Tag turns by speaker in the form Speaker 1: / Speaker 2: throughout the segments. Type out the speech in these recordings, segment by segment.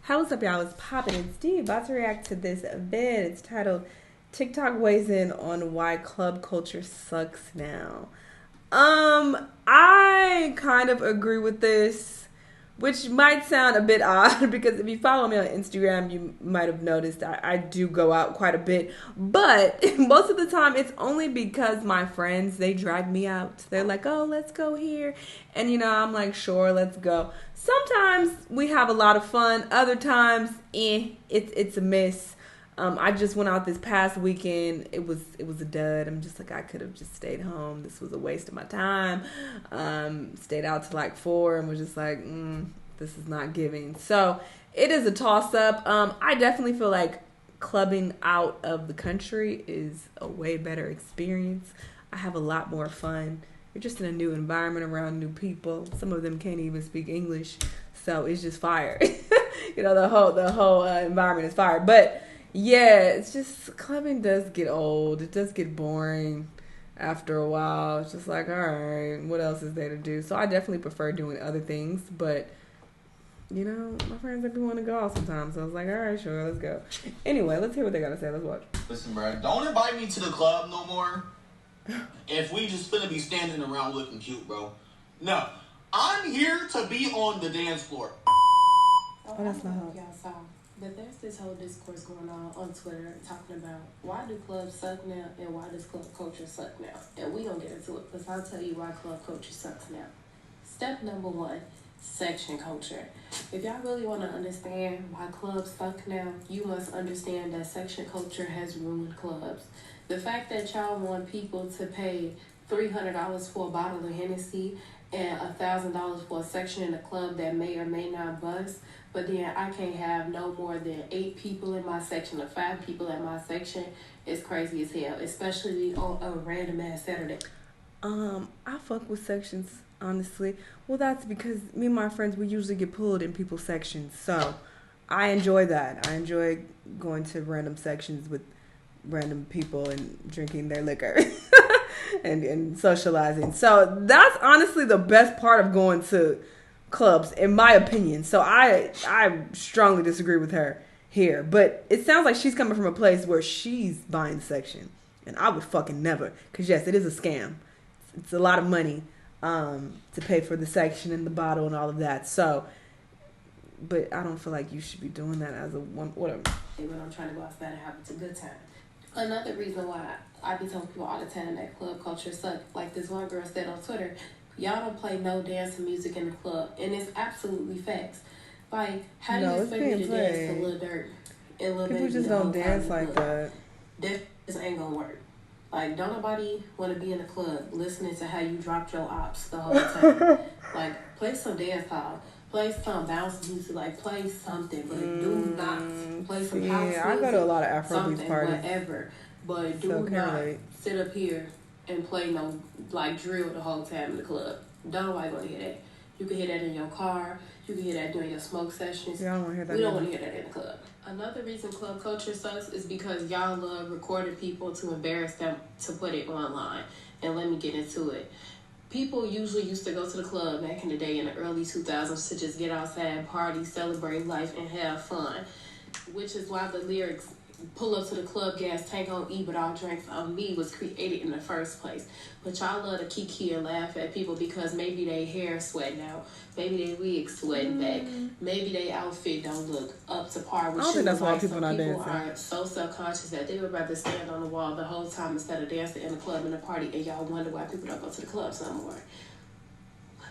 Speaker 1: Hey, what's up, y'all? It's poppin'. It's D. About to react to this vid. It's titled TikTok weighs in on why club culture sucks now. I kind of agree with this, which might sound a bit odd because if you follow me on Instagram, you might have noticed I do go out quite a bit. But most of the time, it's only because my friends, they drag me out. They're like, oh, let's go here. And, I'm like, sure, let's go. Sometimes we have a lot of fun. Other times, it's a miss. I just went out this past weekend. It was a dud. I'm just like, I could have just stayed home. This was a waste of my time. Stayed out till like 4 and was just like, this is not giving. So it is a toss up. I definitely feel like clubbing out of the country is a way better experience. I have a lot more fun. You're just in a new environment around new people. Some of them can't even speak English, so it's just fire. The whole environment is fire. But yeah, it's just clubbing does get old. It does get boring after a while. It's just like, all right, what else is there to do? So I definitely prefer doing other things. But my friends let me want to go out sometimes. So I was like, all right, sure, let's go. Anyway, let's hear what they gotta say. Let's watch.
Speaker 2: Listen, bro, don't invite me to the club no more. If we just finna be standing around looking cute, bro. No, I'm here to be on the dance floor.
Speaker 3: Oh, that's not how y'all saw. But there's this whole discourse going on Twitter talking about why do clubs suck now and why does club culture suck now. And we don't get into it because I'll tell you why club culture sucks now. Step number 1, section culture. If y'all really want to understand why clubs suck now, you must understand that section culture has ruined clubs. The fact that y'all want people to pay $300 for a bottle of Hennessy and $1,000 for a section in a club that may or may not bust, but then I can't have no more than 8 people in my section or 5 people in my section is crazy as hell, especially on a random ass Saturday.
Speaker 1: I fuck with sections, honestly. Well, that's because me and my friends, we usually get pulled in people's sections, so I enjoy that. I enjoy going to random sections with random people and drinking their liquor and socializing. So that's honestly the best part of going to clubs, in my opinion. So I strongly disagree with her here, but it sounds like she's coming from a place where she's buying the section, and I would fucking never, because yes, it is a scam. It's a lot of money to pay for the section and the bottle and all of that. So, but I don't feel like you should be doing that as a one. Whatever.
Speaker 3: When I'm trying to go outside and have a good time. Another reason why I be telling people all the time that club culture sucks, like this one girl said on Twitter, y'all don't play no dance music in the club, and it's absolutely facts. Like, how do you expect me to dance to Lil Durk and Lil Baby?
Speaker 1: People just don't dance like that.
Speaker 3: That just ain't gonna work. Like, don't nobody want to be in the club listening to how you dropped your ops the whole time. Like, play some dance hall. Play some bounce music, like play something, but do not play some house music.
Speaker 1: I go to a lot of Afrobeat parties,
Speaker 3: whatever. But do not sit up here and play no like drill the whole time in the club. Don't nobody want to hear that. You can hear that in your car. You can hear that during your smoke sessions.
Speaker 1: Yeah, I don't want to hear that.
Speaker 3: We don't want to hear that in the club. Another reason club culture sucks is because y'all love recording people to embarrass them to put it online. And let me get into it. People usually used to go to the club back in the day in the early 2000s to just get outside, party, celebrate life, and have fun. Which is why the lyrics, pull up to the club, gas tank on E, but all drinks on me, was created in the first place. But y'all love to kiki and laugh at people because maybe their hair sweating out, maybe their wig sweating back, maybe their outfit don't look up to par with you.
Speaker 1: I don't think that's why people not
Speaker 3: dancing.
Speaker 1: People
Speaker 3: are so self-conscious that they would rather stand on the wall the whole time instead of dancing in the club and the party, and y'all wonder why people don't go to the club no more.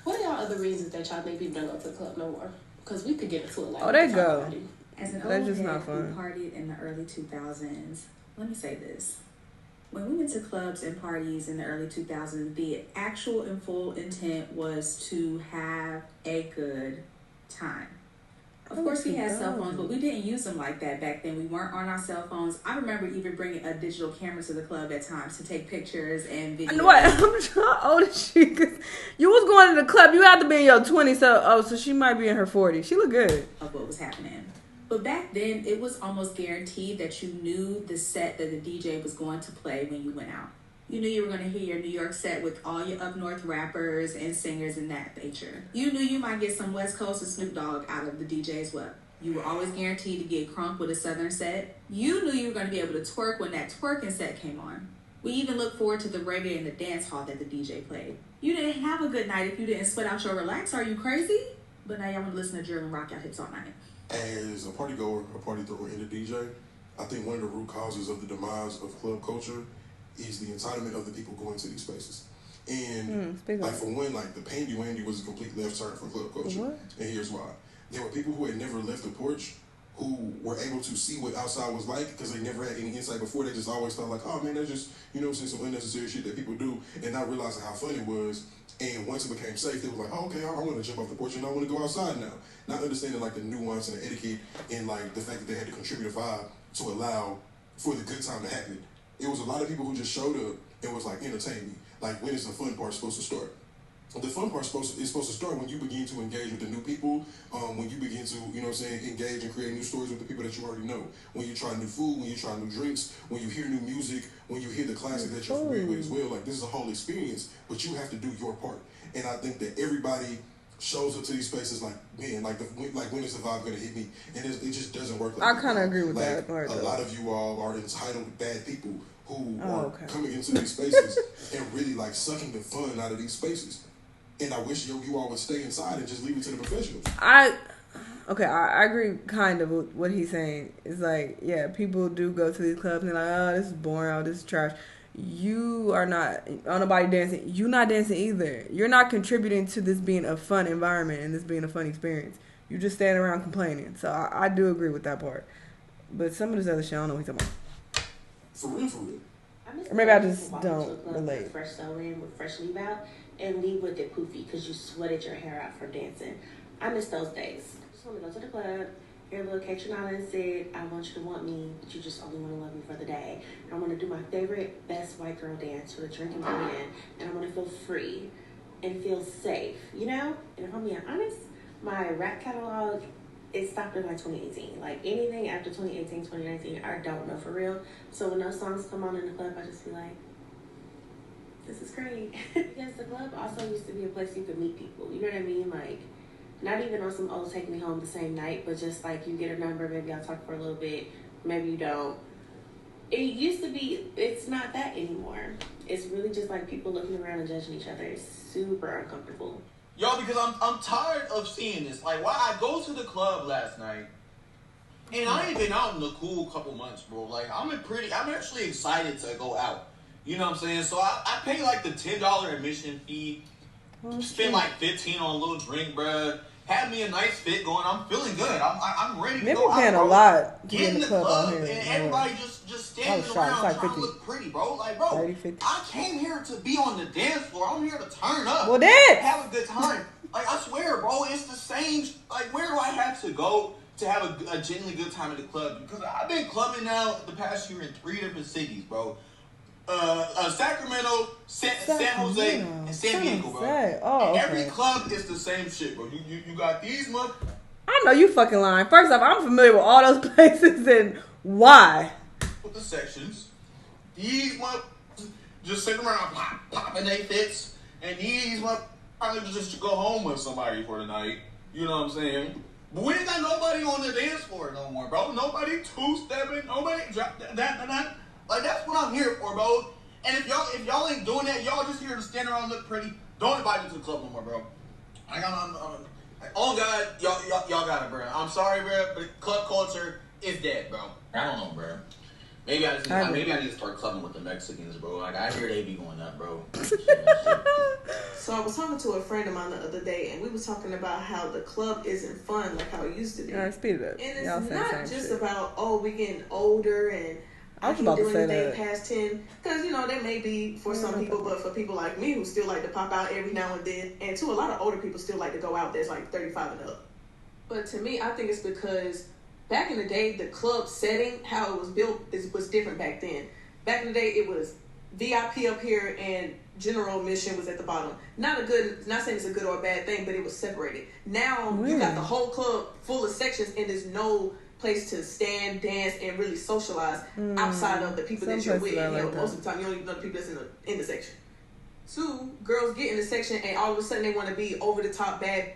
Speaker 3: What are y'all other reasons that y'all think people don't go to the club no more? Because we could get into it like
Speaker 1: they go.
Speaker 4: As an
Speaker 1: That's
Speaker 4: old
Speaker 1: just
Speaker 4: head
Speaker 1: not fun.
Speaker 4: who partied in the early 2000s, let me say this. When we went to clubs and parties in the early 2000s, the actual and full intent was to have a good time. Of course, we had cell phones, but we didn't use them like that back then. We weren't on our cell phones. I remember even bringing a digital camera to the club at times to take pictures and videos.
Speaker 1: And what? How old is she? Cause you was going to the club. You had to be in your 20s, so she might be in her 40s. She look good.
Speaker 4: Of what was happening. But back then, it was almost guaranteed that you knew the set that the DJ was going to play when you went out. You knew you were going to hear your New York set with all your up north rappers and singers and that nature. You knew you might get some West Coast and Snoop Dogg out of the DJ as well. You were always guaranteed to get crunk with a southern set. You knew you were going to be able to twerk when that twerking set came on. We even looked forward to the reggae in the dance hall that the DJ played. You didn't have a good night if you didn't sweat out your relax. Are you crazy? But now y'all want to listen to drill and rock out hips all night.
Speaker 5: As a party goer, a party thrower, and a DJ, I think one of the root causes of the demise of club culture is the entitlement of the people going to these spaces. And like for one, like the Pandy Wandy was a complete left turn for club culture.
Speaker 1: What?
Speaker 5: And here's why. There were people who had never left the porch who were able to see what outside was like because they never had any insight before. They just always thought like, oh man, that's just, some unnecessary shit that people do, and not realizing how fun it was. And once it became safe, they was like, oh, okay, I want to jump off the porch and I want to go outside now. Not understanding like the nuance and the etiquette and like the fact that they had to contribute a vibe to allow for the good time to happen. It was a lot of people who just showed up and was like, entertain me. Like, when is the fun part supposed to start? The fun part is supposed to start when you begin to engage with the new people, when you begin to, engage and create new stories with the people that you already know. When you try new food, when you try new drinks, when you hear new music, when you hear the classic that you're familiar with as well. Like, this is a whole experience, but you have to do your part. And I think that everybody shows up to these spaces like, man, when is the vibe going to hit me? And it just doesn't work like that.
Speaker 1: I kind of agree with that part.
Speaker 5: A lot of you all are entitled bad people who are coming into these spaces and really like sucking the fun out of these spaces. And I wish you all would stay inside and just leave it to the professionals. I
Speaker 1: agree kind of with what he's saying. It's like, yeah, people do go to these clubs and they're like, oh, this is boring, oh, this is trash. You are not, on nobody dancing. You're not dancing either. You're not contributing to this being a fun environment and this being a fun experience. You just stand around complaining. So I do agree with that part. But some of this other shit, I don't know what he's talking about.
Speaker 5: For real.
Speaker 1: Or maybe I just don't relate.
Speaker 3: Fresh sew in with fresh leave out and leave with it poofy because you sweated your hair out from dancing. I miss those days. Just want to go to the club, hear a little Catronana and said, I want you to want me, but you just only want to love me for the day. And I want to do my favorite, best white girl dance with a drink in my hand. And I want to feel free and feel safe, And if I'm being honest, my rap catalog, it stopped in like 2018. Like anything after 2018, 2019, I don't know for real. So when those songs come on in the club, I just be like, this is great. Because the club also used to be a place you could meet people. You know what I mean? Like, not even on some old take me home the same night, but just like you get a number, maybe I'll talk for a little bit, maybe you don't. It used to be, it's not that anymore. It's really just like people looking around and judging each other. It's super uncomfortable.
Speaker 2: Yo, because I'm tired of seeing this. Like, why I go to the club last night, and I ain't been out in a cool couple months, bro. Like, I'm actually excited to go out. You know what I'm saying? So I pay like the $10 admission fee, spend like $15 on a little drink, bruh. Had me a nice fit going. I'm feeling good. I'm ready to go out,
Speaker 1: paying
Speaker 2: bro.
Speaker 1: a lot to
Speaker 2: get in the club
Speaker 1: here,
Speaker 2: and everybody just standing around
Speaker 1: like
Speaker 2: trying
Speaker 1: 50.
Speaker 2: to look pretty, bro. Like, bro,
Speaker 1: 30, 50.
Speaker 2: I came here to be on the dance floor. I'm here to turn up.
Speaker 1: Well, then.
Speaker 2: Have a good time. Like, I swear, bro, it's the same. Like, where do I have to go to have a genuinely good time at the club? Because I've been clubbing now the past year in 3 different cities, bro. Sacramento, San Jose, and San Diego, bro.
Speaker 1: Oh, okay.
Speaker 2: Every club is the same shit, bro. You got these months.
Speaker 1: I know you fucking lying. First off, I'm familiar with all those places and why.
Speaker 2: With the sections, these months just sitting around popping their fits, and these months probably just go home with somebody for the night. You know what I'm saying? But we ain't got nobody on the dance floor no more, bro. Nobody two-stepping, nobody drop that. Like, that's what I'm here for, bro. And if y'all ain't doing that, y'all just here to stand around and look pretty, don't invite me to the club no more, bro. Oh God, y'all got it, bro. I'm sorry, bro, but club culture is dead, bro. I don't know, bro. Maybe I need to start clubbing with the Mexicans, bro. Like, I hear they be going up, bro.
Speaker 6: So I was talking to a friend of mine the other day, and we were talking about how the club isn't fun like how it used to be.
Speaker 1: All right, speed it up.
Speaker 6: And it's not just about, we getting older and I can't do anything past 10. Because, that may be for some people, but for people like me who still like to pop out every now and then, and a lot of older people still like to go out that's like 35 and up. But to me, I think it's because back in the day, the club setting, how it was built, was different back then. Back in the day, it was VIP up here and general admission was at the bottom. Not saying it's a good or a bad thing, but it was separated. Now, you got the whole club full of sections and there's no place to stand, dance, and really socialize outside of the people that you're with. Most of the time, you don't even know the people that's in the section. 2, girls get in the section and all of a sudden they want to be over the top bad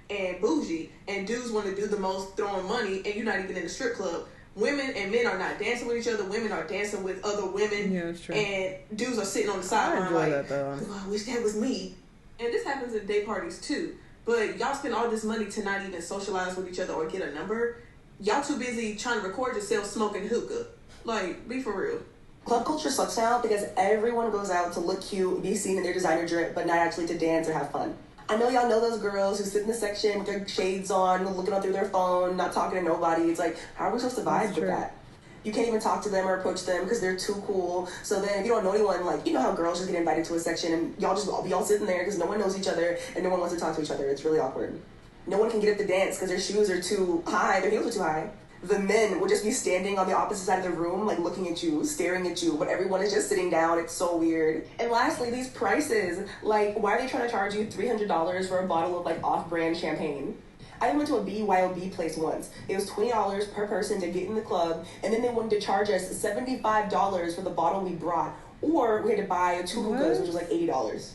Speaker 6: and bougie, and dudes want to do the most throwing money, and you're not even in the strip club. Women and men are not dancing with each other. Women are dancing with other women.
Speaker 1: Yeah, that's true.
Speaker 6: And dudes are sitting on the sideline like, I wish that was me. And this happens at day parties too. But y'all spend all this money to not even socialize with each other or get a number. Y'all too busy trying to record yourself smoking hookah. Like, be for real.
Speaker 7: Club culture sucks now because everyone goes out to look cute, be seen in their designer drip, but not actually to dance or have fun. I know y'all know those girls who sit in the section with their shades on, looking up through their phone, not talking to nobody. It's like, how are we supposed to vibe with that? You can't even talk to them or approach them because they're too cool. So then if you don't know anyone, like, you know how girls just get invited to a section and y'all just be all sitting there because no one knows each other and no one wants to talk to each other. It's really awkward. No one can get up to dance because their shoes are too high, their heels are too high. The men will just be standing on the opposite side of the room, like looking at you, staring at you, but everyone is just sitting down. It's so weird. And lastly, these prices. Like, why are they trying to charge you $300 for a bottle of, like, off-brand champagne? I went to a BYOB place once. It was $20 per person to get in the club, and then they wanted to charge us $75 for the bottle we brought, or we had to buy 2 hookahs, which was like $80.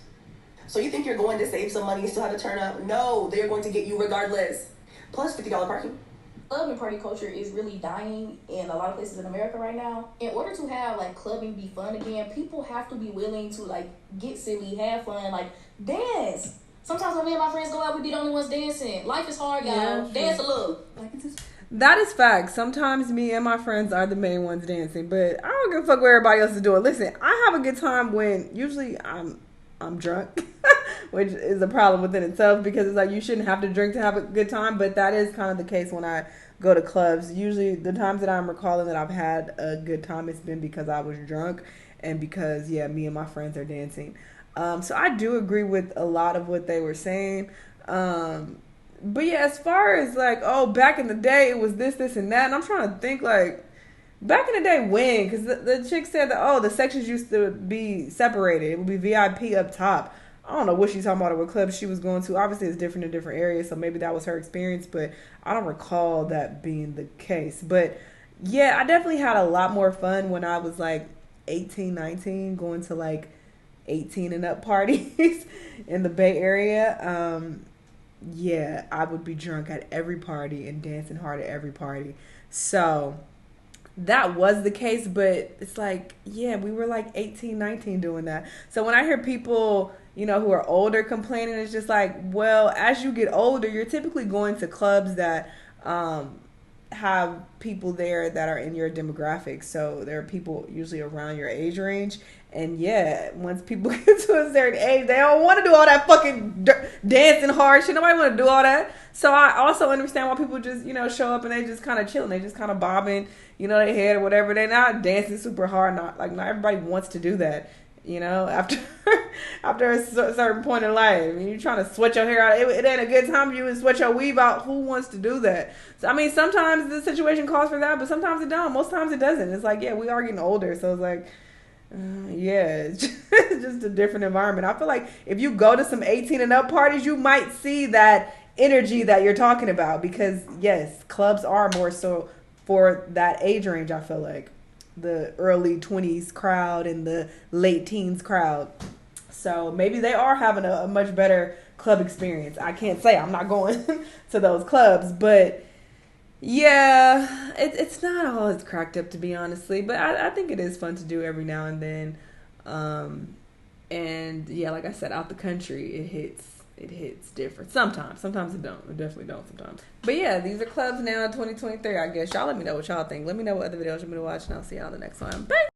Speaker 7: So you think you're going to save some money and still have to turn up? No, they're going to get you regardless. Plus $50 parking.
Speaker 8: Club and party culture is really dying in a lot of places in America right now. In order to have, like, clubbing be fun again, people have to be willing to, like, get silly, have fun, like, dance. Sometimes when me and my friends go out, we be the only ones dancing. Life is hard, y'all. Yeah, dance a little.
Speaker 1: That is fact. Sometimes me and my friends are the main ones dancing, but I don't give a fuck what everybody else is doing. Listen, I have a good time when usually I'm drunk, which is a problem within itself because it's like you shouldn't have to drink to have a good time, but that is kind of the case when I go to clubs. Usually the times that I'm recalling that I've had a good time, it's been because I was drunk and because, yeah, me and my friends are dancing. So I do agree with a lot of what they were saying. But yeah, as far as like, oh, back in the day, it was this, and that. And I'm trying to think like, back in the day when? Because the chick said that, oh, the sections used to be separated. It would be VIP up top. I don't know what she's talking about or what club she was going to. Obviously, it's different in different areas, so maybe that was her experience. But I don't recall that being the case. But yeah, I definitely had a lot more fun when I was like 18, 19, going to like 18 and up parties in the Bay Area. Yeah, I would be drunk at every party and dancing hard at every party. So that was the case, but it's like, yeah, we were like 18, 19 doing that. So when I hear people, you know, who are older complaining, it's just like, well, as you get older, you're typically going to clubs that have people there that are in your demographic. So there are people usually around your age range. And yeah, once people get to a certain age, they don't want to do all that fucking dancing hard shit. Nobody want to do all that. So I also understand why people just, you know, show up and they just kind of chilling. They just kind of bobbing, you know, their head or whatever. They're not dancing super hard. Not everybody wants to do that, you know, after a certain point in life. I mean, you're trying to sweat your hair out. It ain't a good time for you to sweat your weave out. Who wants to do that? So, I mean, sometimes the situation calls for that, but sometimes it don't. Most times it doesn't. It's like, yeah, we are getting older. So it's like, yeah, it's just a different environment. I feel like if you go to some 18 and up parties, you might see that energy that you're talking about because, yes, clubs are more so for that age range, I feel like. The early 20s crowd and the late teens crowd. So maybe they are having a much better club experience. I can't say. I'm not going to those clubs, but yeah, it's not all it's cracked up to be, honestly. But I think it is fun to do every now and then. And yeah, like I said, out the country, it hits different. Sometimes it don't. It definitely don't sometimes. But yeah, these are clubs now in 2023, I guess. Y'all let me know what y'all think. Let me know what other videos you want me to watch, and I'll see y'all in the next one. Bye!